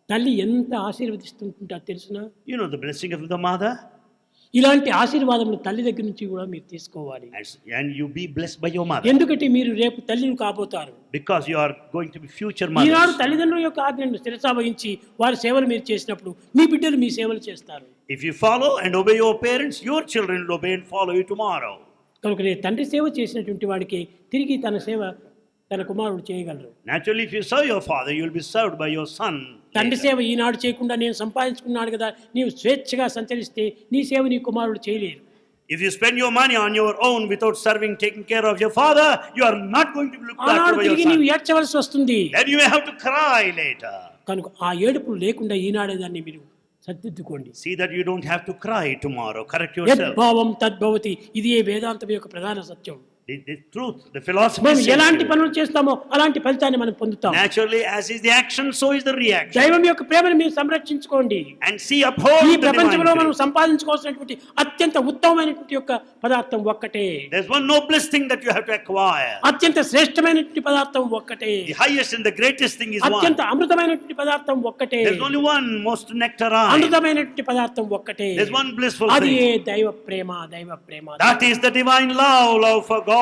తల్లి ఎంత ఆశీర్వదిస్తుంటుందో తెలుసునా? You know the blessing of the mother? ఇలాంటి ఆశీర్వాదములు తల్లి దగ్గర నుంచి కూడా మీరు తీసుకోవాలి. And you be blessed by your mother. ఎందుకంటే మీరు రేపు తల్లిని కాబోతారు. Because you are going to be future Eenadu mothers. తల్లిదండ్రుల యొక్క ఆజ్ఞను శిరసా వహించి వారి సేవలు మీరు చేసినప్పుడు మీ బిడ్డలు మీ సేవలు చేస్తారు. If you follow and obey your parents, your children will obey and follow you tomorrow. కనుక తండ్రి సేవ చేసినటువంటి వాడికి తిరిగి తన సేవ తన కుమారుడు చేయగలరు. Naturally, if you serve your father, you will be served by your son. తండ్రి సేవ ఈనాడు చేయకుండా నేను సంపాదించుకున్నాడు కదా నీవు స్వేచ్ఛగా సంచరిస్తే నీ సేవ నీ కుమారుడు చేయలేరు. If you spend your money on your own without serving, taking care of your father, you are not going to look back ఆనాడు over your తిరిగి నీవు son. ఏడ్చవలసి వస్తుంది. Then you may have to cry later. కనుక ఆ ఏడుపులు లేకుండా ఈనాడే దాన్ని మీరు సర్దిద్దుకోండి. See that you don't have to cry tomorrow. Correct yourself. యద్భావం తద్భవతి, ఇది ఏ వేదాంతం యొక్క ప్రధాన సత్యం. The truth, the philosophy మనం says ఎలాంటి to పనులు చేస్తామో అలాంటి ఫలితాన్ని మనం పొందుతాం. naturally, as is the action, so is the reaction. దైవం యొక్క ప్రేమను మీరు సంరక్షించుకోండి. And see, uphold ఈ the divine ప్రపంచంలో మనం grace. సంపాదించుకోవాల్సినటువంటి అత్యంత ఉత్తమమైనటువంటి యొక్క పదార్థం ఒక్కటే. There's one noblest thing that you have to acquire. అత్యంత శ్రేష్టమైనటువంటి పదార్థం ఒక్కటే. The highest and the greatest thing is అత్యంత one. అమృతమైనటువంటి పదార్థం ఒక్కటే. There's only one most nectarine. అమృతమైనటువంటి పదార్థం ఒక్కటే. There's one blissful అది thing. దైవ ప్రేమ, దైవ ప్రేమ. That is the divine love for God.